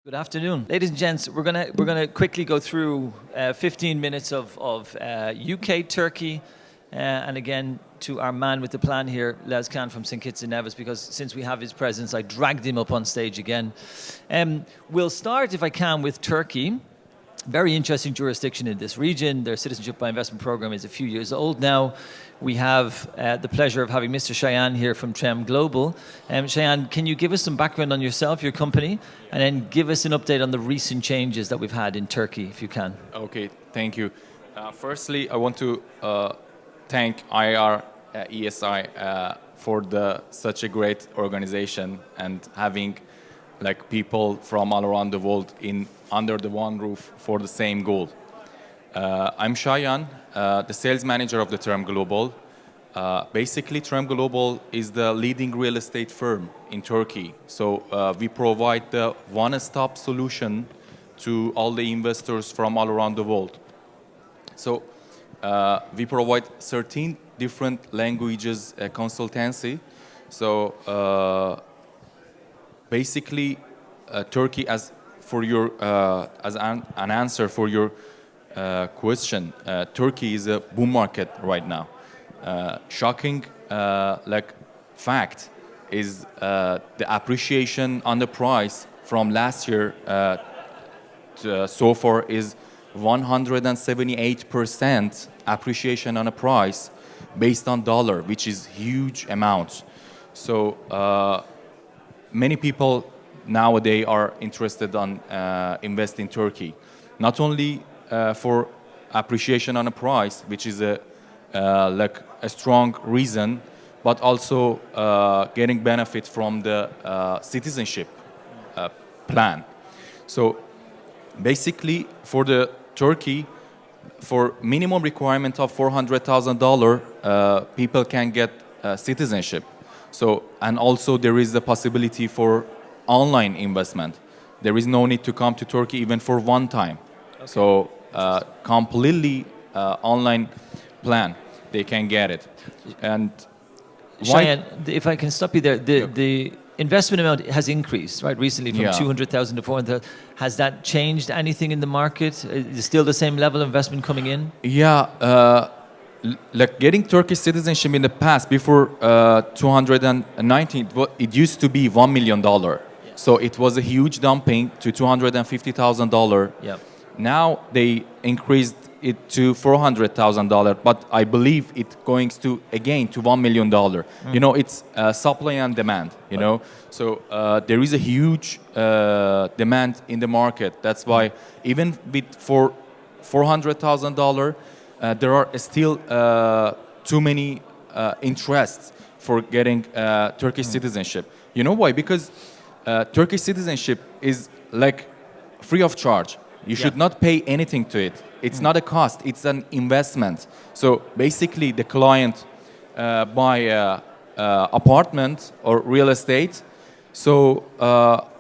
Good afternoon, ladies and gents. We're gonna quickly go through 15 minutes of UK, Turkey, and again to our man with the plan here, Les Khan from St Kitts and Nevis, because since we have his presence, I dragged him up on stage again. We'll start, if I can, with Turkey. Very interesting jurisdiction in this region. Their Citizenship by Investment program is a few years old now. We have the pleasure of having Mr. Cheyenne here from Trem Global. Cheyenne, can you give us some background on yourself, your company, and then give us an update on the recent changes that we've had in Turkey, if you can? Okay, thank you. Firstly, I want to thank IR ESI for such a great organization and having people from all around the world under the one roof for the same goal. I'm Cheyenne, the sales manager of the Trem Global. Basically, Trem Global is the leading real estate firm in Turkey. So we provide the one-stop solution to all the investors from all around the world. So we provide 13 different languages consultancy. So basically, Turkey, as an answer for your question, Turkey is a boom market right now. Shocking fact is the appreciation on the price from last year so far is 178% appreciation on a price based on dollar, which is huge amount. So many people nowadays are interested on invest in Turkey, not only for appreciation on a price, which is a strong reason, but also getting benefit from the citizenship plan. So basically, for the Turkey, for minimum requirement of $400,000, people can get citizenship. So, and also there is the possibility for online investment. There is no need to come to Turkey even for one time. Okay. So completely online plan, they can get it. And Cheyenne, if I can stop you there, the investment amount has increased, right, recently from 200,000 to 400,000. Has that changed anything in the market? Is it still the same level of investment coming in? Yeah, getting Turkish citizenship in the past, before 219, it used to be $1 million. Yeah. So it was a huge dumping to $250,000. Yeah. Now they increased it to $400,000, but I believe it going to again to $1 million. You know, it's supply and demand. You know, so there is a huge demand in the market. That's why even for $400,000, there are still too many interests for getting Turkish citizenship. You know why? Because Turkish citizenship is free of charge. You should not pay anything to it. It's not a cost, it's an investment. So basically the client buy a apartment or real estate. So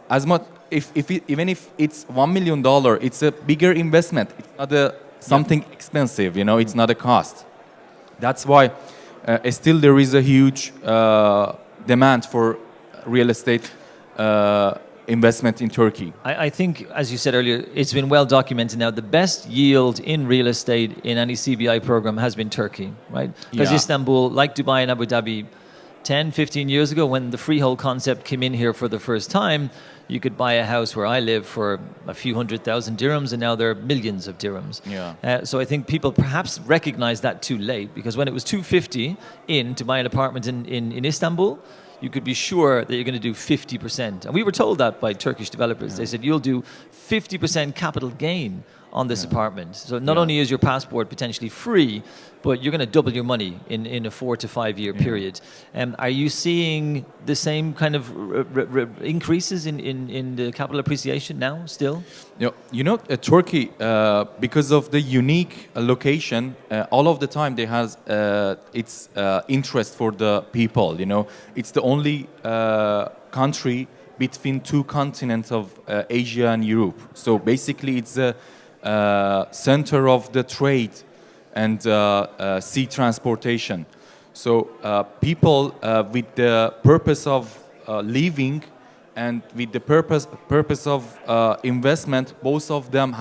as much, even if it's $1 million, it's a bigger investment. It's not something expensive, you know, it's not a cost. That's why still there is a huge demand for real estate investment in Turkey. I think, as you said earlier, it's been well documented now. The best yield in real estate in any CBI program has been Turkey, right? Because Istanbul, like Dubai and Abu Dhabi, 10, 15 years ago, when the freehold concept came in here for the first time, you could buy a house where I live for a few 100,000 dirhams, and now there are millions of dirhams. Yeah. So I think people perhaps recognize that too late, because when it was 250 to buy an apartment in Istanbul, you could be sure that you're going to do 50%. And we were told that by Turkish developers. Yeah. They said, you'll do 50% capital gain on this apartment. So not only is your passport potentially free, but you're going to double your money in a 4 to 5 year period. Are you seeing the same kind of increases in the capital appreciation now still? You know, Turkey, because of the unique location, all of the time they has its interest for the people. You know, it's the only country between two continents of Asia and Europe. So basically, it's a center of the trade and sea transportation. So people with the purpose of living and with the purpose of investment, both of them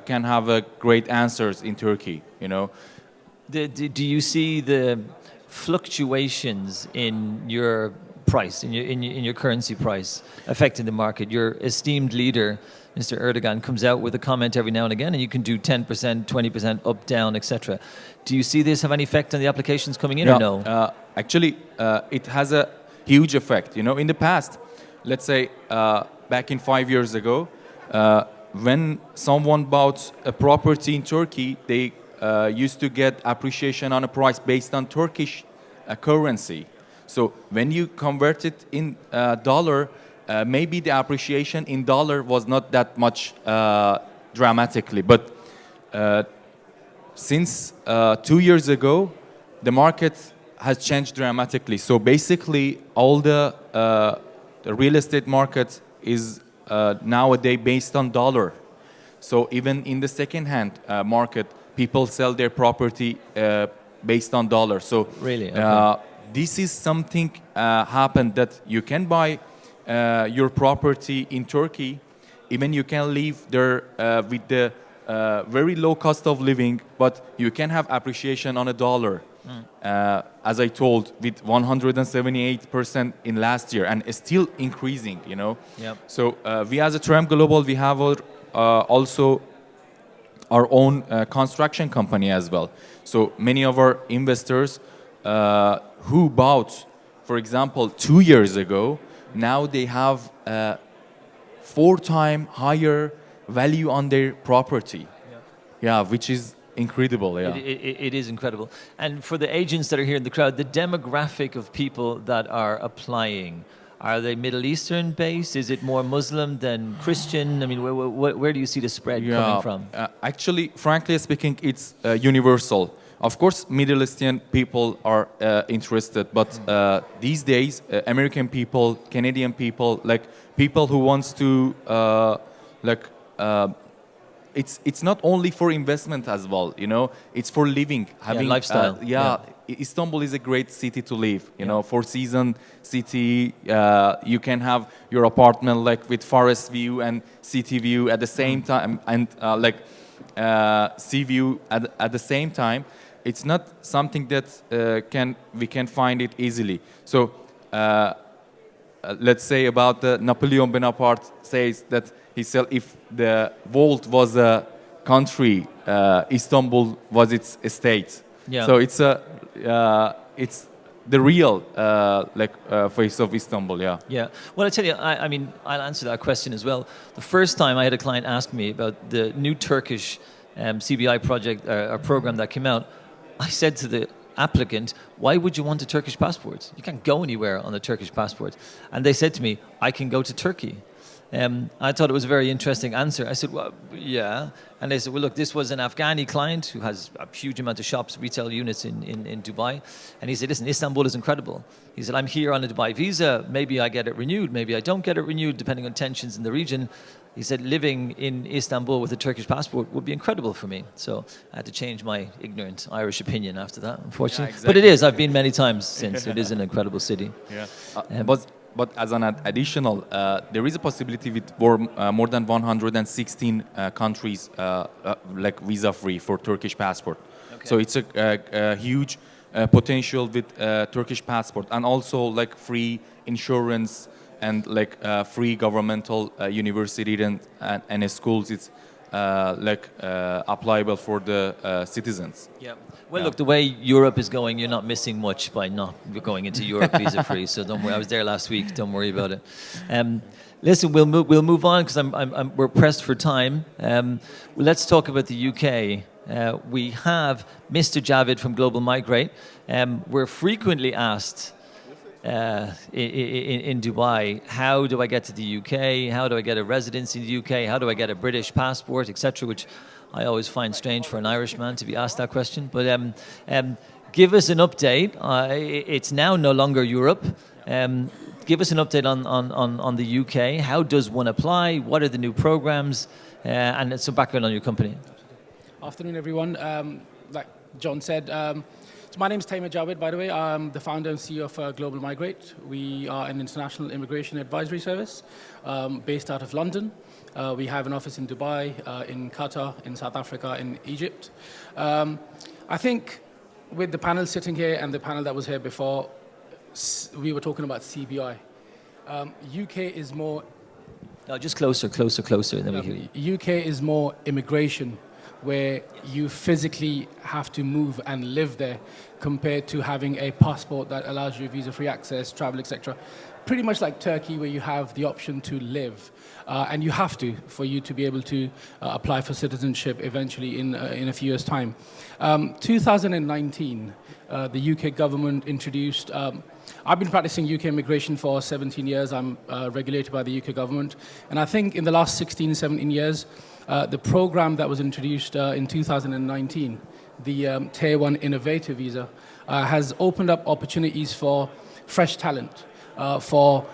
can have a great answers in Turkey. You know. Do you see the fluctuations in your price, in your currency price, affecting the market? Your esteemed leader, Mr. Erdogan, comes out with a comment every now and again, and you can do 10%, 20% up, down, etc. Do you see this have any effect on the applications coming in, or no? Actually, it has a huge effect. You know, in the past, let's say back in 5 years ago, when someone bought a property in Turkey, they used to get appreciation on a price based on Turkish currency. So when you convert it in dollar, maybe the appreciation in dollar was not that much dramatically. But since 2 years ago, the market has changed dramatically. So basically, all the real estate market is nowadays based on dollar. So even in the second-hand market, people sell their property based on dollar. So really, okay. This is something happened that you can buy your property in Turkey, even you can live there with the very low cost of living, but you can have appreciation on a dollar. As I told, with 178% in last year, and it's still increasing, you know. Yep. So we as a Tram Global, we have also our own construction company as well. So many of our investors who bought, for example, 2 years ago, now they have 4 times higher value on their property. Yeah, which is incredible. Yeah, it is incredible. And for the agents that are here in the crowd, the demographic of people that are applying, are they Middle Eastern based? Is it more Muslim than Christian? I mean, where do you see the spread coming from? Actually, frankly speaking, it's universal. Of course, Middle Eastern people are interested, but these days, American people, Canadian people, like people who wants to, it's not only for investment as well, you know, it's for living, having lifestyle. Istanbul is a great city to live, you know, four-season city. You can have your apartment like with forest view and city view at the same time, and sea view at the same time. It's not something that we can find it easily. So let's say about Napoleon Bonaparte says that he said if the world was a country, Istanbul was its estate. Yeah. So it's the real face of Istanbul. Yeah. Yeah. Well, I tell you, I mean, I'll answer that question as well. The first time I had a client ask me about the new Turkish CBI project or program that came out, I said to the applicant, why would you want a Turkish passport? You can't go anywhere on a Turkish passport. And they said to me, I can go to Turkey. I thought it was a very interesting answer. I said, well, yeah. And they said, well, look, this was an Afghani client who has a huge amount of shops, retail units in Dubai. And he said, listen, Istanbul is incredible. He said, I'm here on a Dubai visa. Maybe I get it renewed. Maybe I don't get it renewed, depending on tensions in the region. He said, living in Istanbul with a Turkish passport would be incredible for me. So I had to change my ignorant Irish opinion after that, unfortunately. Yeah, exactly. But it is. I've been many times since. It is an incredible city. Yeah. But as an additional, there is a possibility with more than 116 countries like visa-free for Turkish passport. Okay. So it's a huge potential with Turkish passport, and also like free insurance and like free governmental university and schools. It's applicable for the citizens. Yeah. Well, look, the way Europe is going, you're not missing much by not going into Europe visa-free. So don't worry. I was there last week. Don't worry about it. Listen, we'll move on because we're pressed for time. Let's talk about the UK. We have Mr. Javid from Global Migrate. We're frequently asked in Dubai, how do I get to the UK? How do I get a residence in the UK? How do I get a British passport, etc., which I always find strange for an Irishman to be asked that question. But give us an update. It's now no longer Europe. Give us an update on the UK. How does one apply? What are the new programs? And some background on your company. Afternoon, everyone. Like John said, So my name is Tamer Javed, by the way. I'm the founder and CEO of Global Migrate. We are an international immigration advisory service based out of London. We have an office in Dubai, in Qatar, in South Africa, in Egypt. I think with the panel sitting here and the panel that was here before, we were talking about CBI. UK is more... No, just closer, and then we hear you. UK is more immigration, where you physically have to move and live there, compared to having a passport that allows you visa-free access, travel, etc. Pretty much like Turkey, where you have the option to live, and you have to for you to be able to apply for citizenship eventually in a few years' time. 2019, the UK government introduced. I've been practicing UK immigration for 17 years. I'm regulated by the UK government, and I think in the last 16, 17 years. The program that was introduced in 2019, the Tier 1 Innovator Visa, has opened up opportunities for fresh talent, for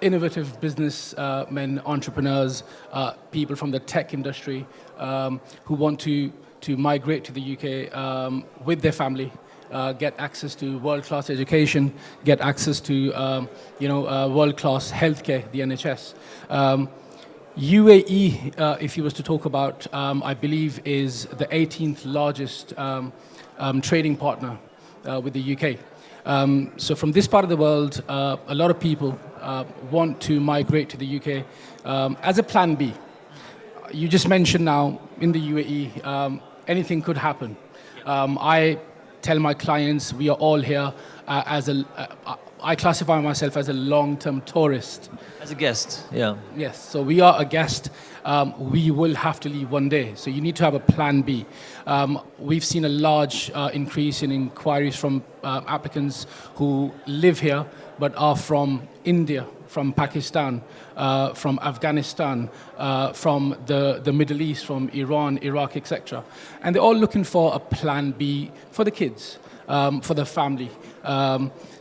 innovative businessmen, entrepreneurs, people from the tech industry who want to migrate to the UK with their family, get access to world-class education, get access to world-class healthcare, the NHS. UAE, if you was to talk about, I believe is the 18th largest trading partner with the UK. So from this part of the world, a lot of people want to migrate to the UK as a plan B. You just mentioned now in the UAE, anything could happen. I tell my clients we are all here I classify myself as a long-term tourist. As a guest, yeah. Yes, so we are a guest. We will have to leave one day, so you need to have a plan B. We've seen a large increase in inquiries from applicants who live here but are from India, from Pakistan, from Afghanistan, from the Middle East, from Iran, Iraq, etc. And they're all looking for a plan B for the kids, for the family.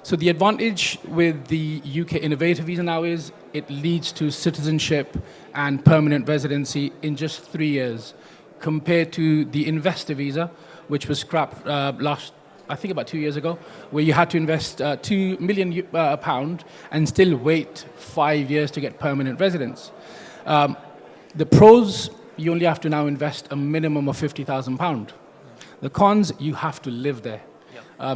So the advantage with the UK Innovator Visa now is it leads to citizenship and permanent residency in just 3 years, compared to the Investor Visa, which was scrapped I think about 2 years ago, where you had to invest £2 million and still wait 5 years to get permanent residence. The pros, you only have to now invest a minimum of £50,000. The cons, you have to live there.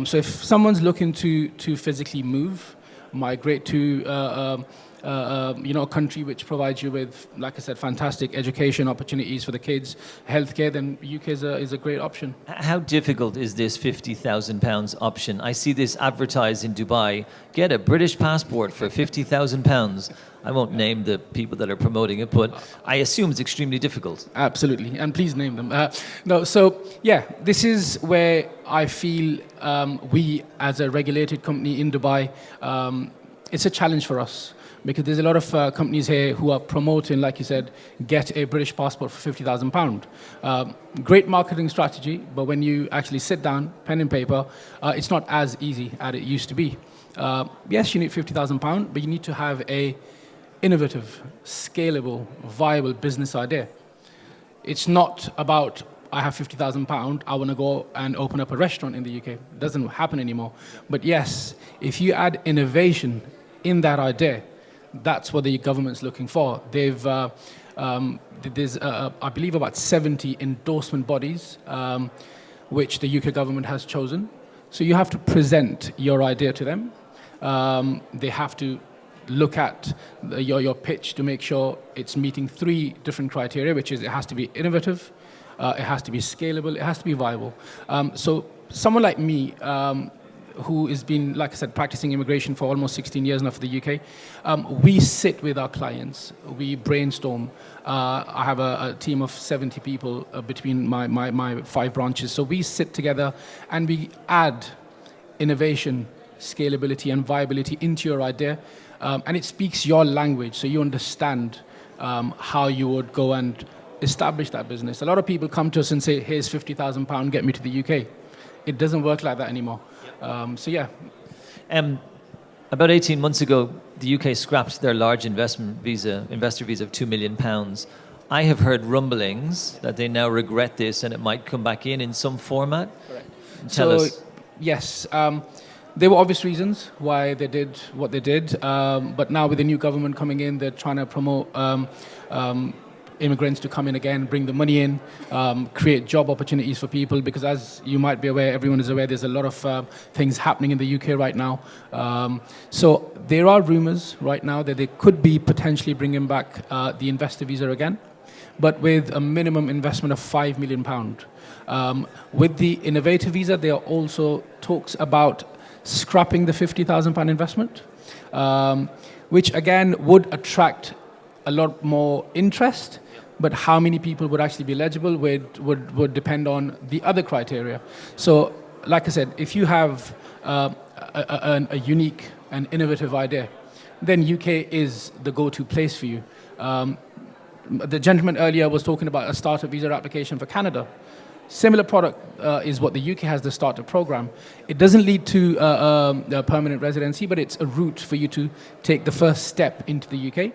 So if someone's looking to physically move, migrate to a country which provides you with, like I said, fantastic education opportunities for the kids, healthcare, then UK is a great option. How difficult is this £50,000 option? I see this advertised in Dubai. Get a British passport for £50,000. I won't name the people that are promoting it, but I assume it's extremely difficult. Absolutely, and please name them. This is where I feel we, as a regulated company in Dubai, it's a challenge for us. Because there's a lot of companies here who are promoting, like you said, get a British passport for £50,000. Great marketing strategy, but when you actually sit down, pen and paper, it's not as easy as it used to be. Yes, you need £50,000, but you need to have a innovative, scalable, viable business idea. It's not about, I have £50,000, I want to go and open up a restaurant in the UK. It doesn't happen anymore. But yes, if you add innovation in that idea, that's what the government's looking for. There's, I believe, about 70 endorsement bodies, which the UK government has chosen. So you have to present your idea to them. They have to look at your pitch to make sure it's meeting 3 different criteria, which is it has to be innovative, it has to be scalable, it has to be viable. So someone like me, who has been, like I said, practicing immigration for almost 16 years now for the UK, we sit with our clients, we brainstorm. I have a team of 70 people between my 5 branches. So we sit together and we add innovation, scalability and viability into your idea. And it speaks your language, so you understand how you would go and establish that business. A lot of people come to us and say, here's £50,000, get me to the UK. It doesn't work like that anymore. About 18 months ago, the UK scrapped their large investor visa of £2 million. I have heard rumblings that they now regret this and it might come back in some format. Correct. Tell us. Yes. There were obvious reasons why they did what they did, but now with the new government coming in, they're trying to promote immigrants to come in again, bring the money in, create job opportunities for people, because as you might be aware, everyone is aware, there's a lot of things happening in the UK right now. So there are rumors right now that they could be potentially bringing back the investor visa again, but with a minimum investment of £5 million. With the innovator visa, there are also talks about scrapping the £50,000 investment, which again would attract a lot more interest, but how many people would actually be eligible would depend on the other criteria. So, like I said, if you have a unique and innovative idea, then UK is the go-to place for you. The gentleman earlier was talking about a startup visa application for Canada. Similar product is what the UK has, the startup program. It doesn't lead to a permanent residency, but it's a route for you to take the first step into the UK.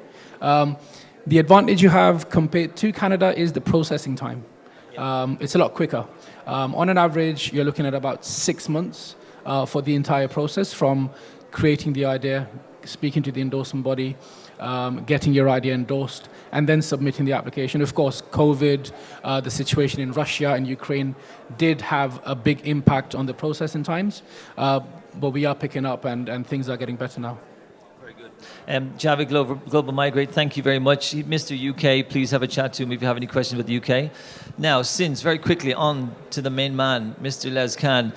The advantage you have compared to Canada is the processing time. It's a lot quicker. On an average, you're looking at about 6 months for the entire process, from creating the idea, speaking to the endorsement body, getting your idea endorsed, and then submitting the application. Of course, COVID, the situation in Russia and Ukraine did have a big impact on the processing times, but we are picking up and things are getting better now. Very good. Javed Global Migrate, thank you very much. Mr. UK, please have a chat to him if you have any questions about the UK. Now, since very quickly on to the main man, Mr. Les Khan.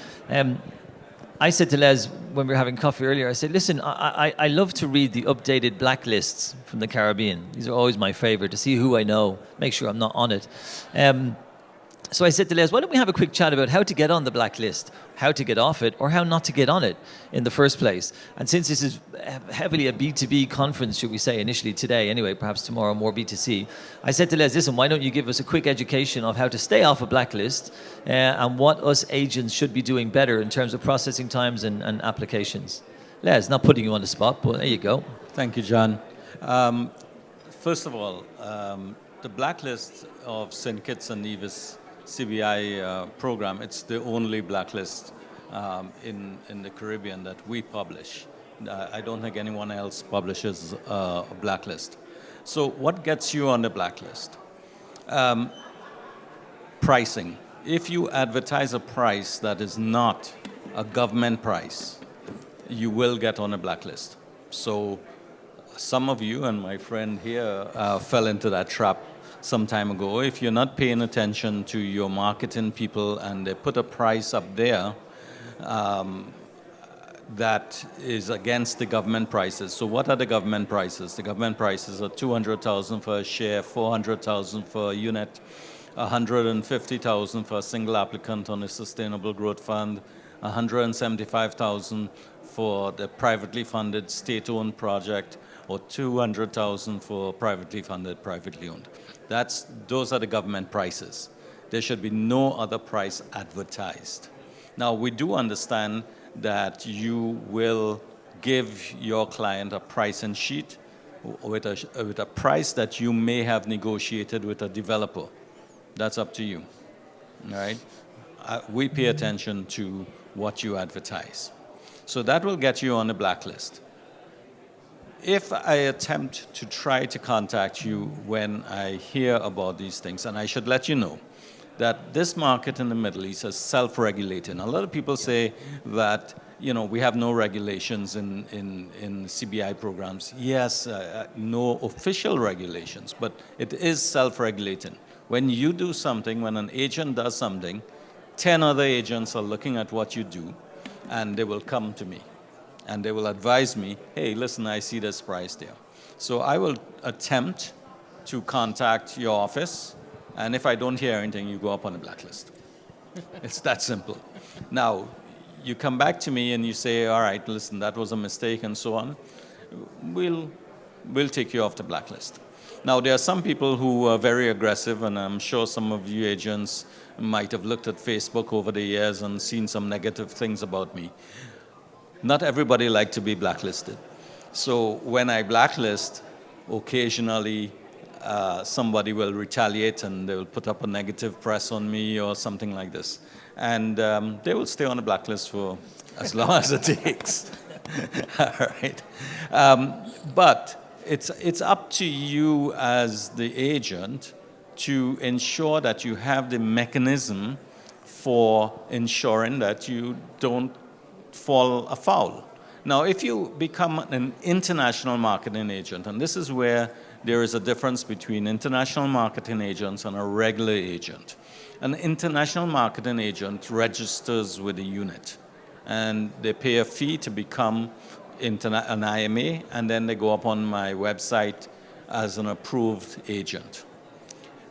I said to Les when we were having coffee earlier, I said, listen, I love to read the updated blacklists from the Caribbean. These are always my favorite, to see who I know, make sure I'm not on it. So I said to Les, why don't we have a quick chat about how to get on the blacklist, how to get off it, or how not to get on it in the first place. And since this is heavily a B2B conference, should we say, initially today, anyway, perhaps tomorrow more B2C, I said to Les, listen, why don't you give us a quick education of how to stay off a blacklist and what us agents should be doing better in terms of processing times and applications. Les, not putting you on the spot, but there you go. Thank you, John. First of all, the blacklist of St. Kitts and Nevis CBI program, it's the only blacklist in the Caribbean that we publish. I don't think anyone else publishes a blacklist. So what gets you on the blacklist? Pricing. If you advertise a price that is not a government price, you will get on a blacklist. So some of you, and my friend here, fell into that trap some time ago. If you're not paying attention to your marketing people and they put a price up there that is against the government prices. So what are the government prices? The government prices are $200,000 for a share, $400,000 for a unit, $150,000 for a single applicant on a sustainable growth fund, $175,000 for the privately funded state-owned project, or $200,000 for privately funded, privately owned. Those are the government prices. There should be no other price advertised. Now, we do understand that you will give your client a pricing sheet with a price that you may have negotiated with a developer. That's up to you, all right? We pay attention to what you advertise. So that will get you on the blacklist. If I attempt to try to contact you when I hear about these things, and I should let you know that this market in the Middle East is self-regulating. A lot of people say that, you know, we have no regulations in CBI programs. Yes, no official regulations, but it is self-regulating. When you do something, when an agent does something, 10 other agents are looking at what you do, and they will come to me. And they will advise me, hey, listen, I see this price there. So I will attempt to contact your office, and if I don't hear anything, you go up on the blacklist. It's that simple. Now, you come back to me and you say, all right, listen, that was a mistake and so on. We'll take you off the blacklist. Now, there are some people who are very aggressive, and I'm sure some of you agents might have looked at Facebook over the years and seen some negative things about me. Not everybody likes to be blacklisted. So when I blacklist, occasionally somebody will retaliate and they will put up a negative press on me or something like this. And they will stay on the blacklist for as long as it takes. All right. But it's up to you as the agent to ensure that you have the mechanism for ensuring that you don't fall afoul. Now, if you become an international marketing agent, and this is where there is a difference between international marketing agents and a regular agent. An international marketing agent registers with a unit, and they pay a fee to become an IMA, and then they go up on my website as an approved agent.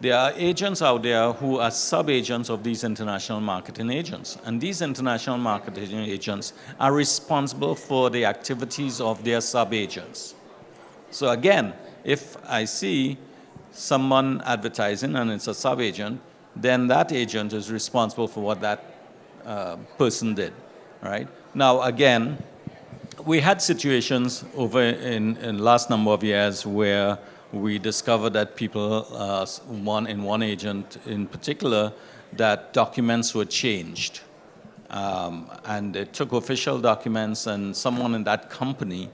There are agents out there who are sub-agents of these international marketing agents, and these international marketing agents are responsible for the activities of their sub-agents. So again, if I see someone advertising and it's a sub-agent, then that agent is responsible for what that person did, right? Now again, we had situations over in last number of years where we discovered that people, in one agent in particular, that documents were changed. And they took official documents, and someone in that company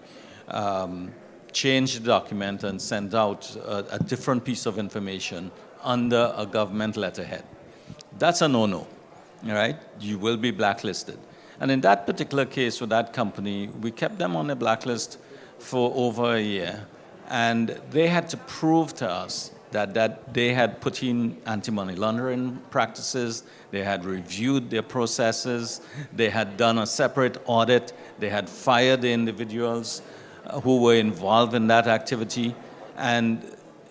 changed the document and sent out a different piece of information under a government letterhead. That's a no-no, all right? You will be blacklisted. And in that particular case with that company, we kept them on the blacklist for over a year. And they had to prove to us that they had put in anti-money laundering practices, they had reviewed their processes, they had done a separate audit, they had fired the individuals who were involved in that activity. And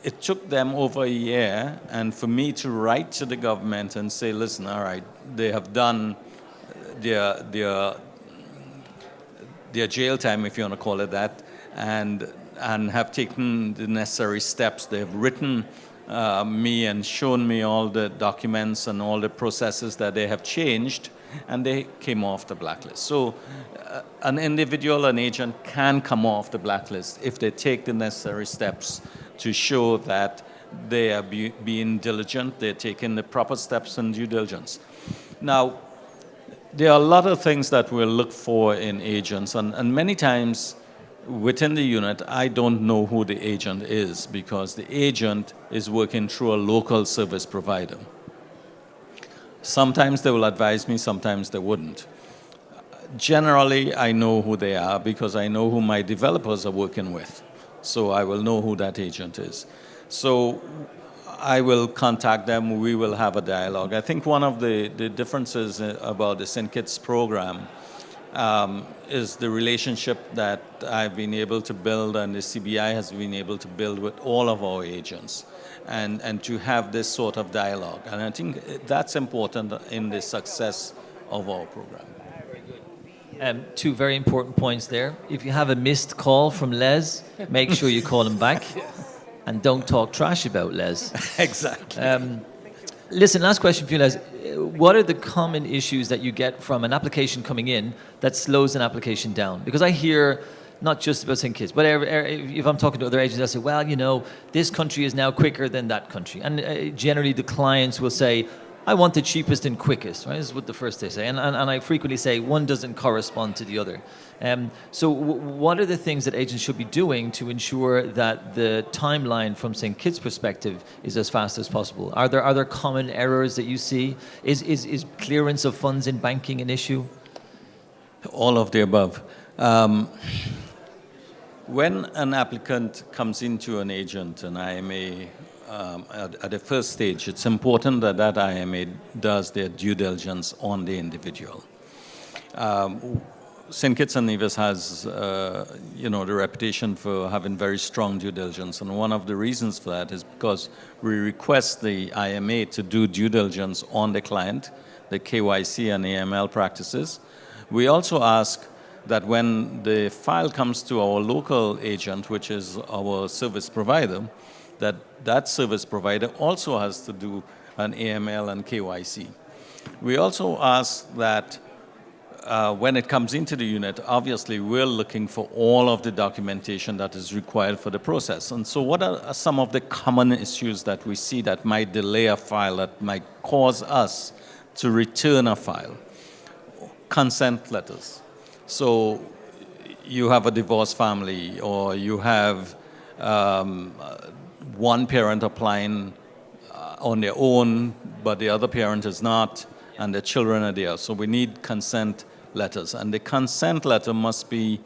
it took them over a year, and for me to write to the government and say, listen, all right, they have done their jail time, if you want to call it that, and have taken the necessary steps. They've written me and shown me all the documents and all the processes that they have changed, and they came off the blacklist. So an individual, an agent, can come off the blacklist if they take the necessary steps to show that they are being diligent, they're taking the proper steps in due diligence. Now, there are a lot of things that we'll look for in agents, and many times within the unit, I don't know who the agent is because the agent is working through a local service provider. Sometimes they will advise me, sometimes they wouldn't. Generally, I know who they are because I know who my developers are working with. So I will know who that agent is. So I will contact them, we will have a dialogue. I think one of the differences about the St. Kitts program is the relationship that I've been able to build and the CBI has been able to build with all of our agents and to have this sort of dialogue. And I think that's important in the success of our program. Two very important points there. If you have a missed call from Les, make sure you call him back and don't talk trash about Les. Exactly. Listen, last question for you, Les. What are the common issues that you get from an application coming in that slows an application down? Because I hear not just about St. Kitts, but if I'm talking to other agents, I say, well, you know, this country is now quicker than that country. And generally the clients will say, I want the cheapest and quickest, right? This is what the first they say. And I frequently say one doesn't correspond to the other. So what are the things that agents should be doing to ensure that the timeline from St. Kitts' perspective is as fast as possible? Are there other common errors that you see? Is clearance of funds in banking an issue? All of the above. When an applicant comes into an agent, an IMA, at the first stage, it's important that that IMA does their due diligence on the individual. St. Kitts and Nevis has, the reputation for having very strong due diligence, and one of the reasons for that is because we request the IMA to do due diligence on the client, the KYC and AML practices. We also ask that when the file comes to our local agent, which is our service provider, that service provider also has to do an AML and KYC. We also ask that when it comes into the unit, obviously we're looking for all of the documentation that is required for the process. And so what are some of the common issues that we see that might delay a file, that might cause us to return a file? Consent letters. So you have a divorced family, or you have one parent applying on their own, but the other parent is not, and the children are there. So we need consent letters. And the consent letter must be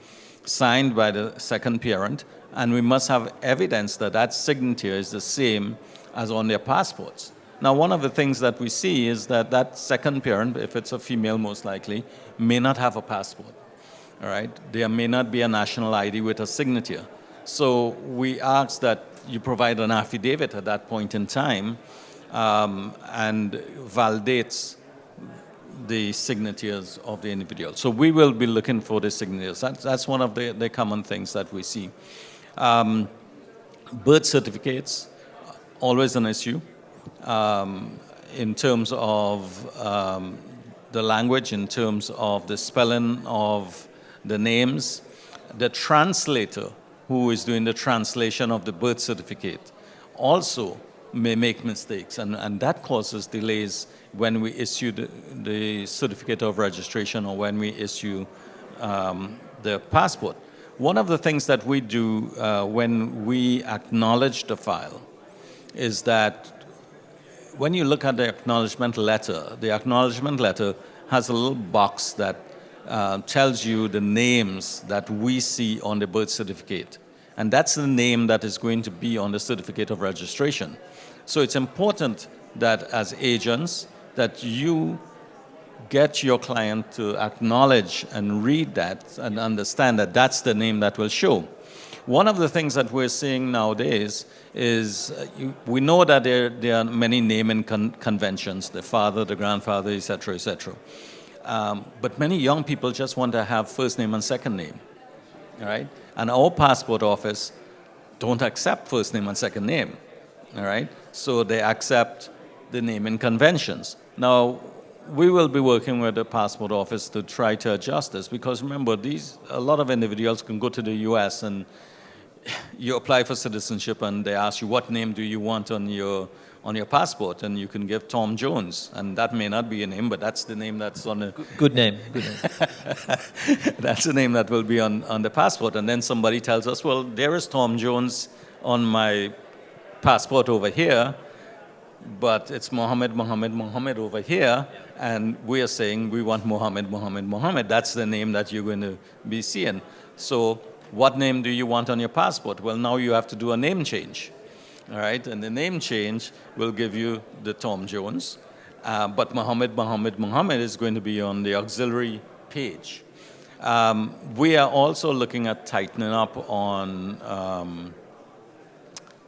signed by the second parent, and we must have evidence that that signature is the same as on their passports. Now, one of the things that we see is that that second parent, if it's a female most likely, may not have a passport. All right? There may not be a national ID with a signature. So we ask that you provide an affidavit at that point in time and validates the signatures of the individual. So we will be looking for the signatures. That's one of the common things that we see. Birth certificates, always an issue in terms of the language, in terms of the spelling of the names. The translator who is doing the translation of the birth certificate also may make mistakes, and that causes delays when we issue the certificate of registration or when we issue the passport. One of the things that we do when we acknowledge the file is that when you look at the acknowledgement letter has a little box that tells you the names that we see on the birth certificate. And that's the name that is going to be on the certificate of registration. So it's important that as agents, that you get your client to acknowledge and read that and understand that that's the name that will show. One of the things that we're seeing nowadays is we know that there are many naming conventions, the father, the grandfather, et cetera, et cetera. But many young people just want to have first name and second name, all right? And our passport office don't accept first name and second name, all right? So they accept the naming conventions. Now, we will be working with the passport office to try to adjust this, because remember, a lot of individuals can go to the US and you apply for citizenship and they ask you what name do you want on your passport, and you can give Tom Jones, and that may not be your name, but that's the name that's on the... Good name. Good name. That's the name that will be on the passport. And then somebody tells us, well, there is Tom Jones on my passport over here, but it's Mohammed over here, and we are saying we want Mohammed. That's the name that you're going to be seeing. So what name do you want on your passport? Well, now you have to do a name change. All right, and the name change will give you the Tom Jones, but Mohammed is going to be on the auxiliary page. We are also looking at tightening up on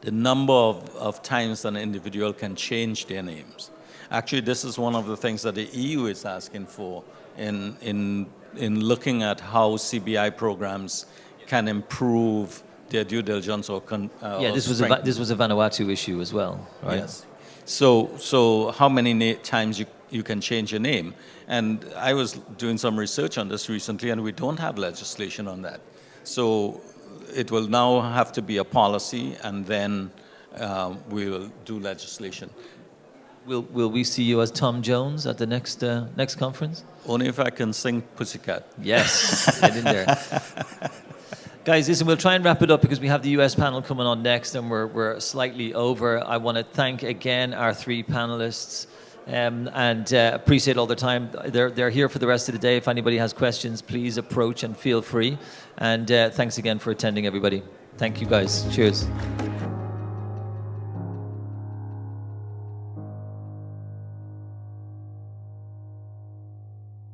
the number of times an individual can change their names. Actually, this is one of the things that the EU is asking for in looking at how CBI programs can improve their due diligence or this was a Vanuatu issue as well, right? Yes. So how many times you can change your name? And I was doing some research on this recently, and we don't have legislation on that. So it will now have to be a policy, and then we will do legislation. Will we see you as Tom Jones at the next conference? Only if I can sing Pussycat. Yes, get in there. Guys, listen, we'll try and wrap it up because we have the US panel coming on next, and we're slightly over. I want to thank again our three panelists and appreciate all their time. They're here for the rest of the day. If anybody has questions, please approach and feel free. And thanks again for attending, everybody. Thank you, guys. Cheers.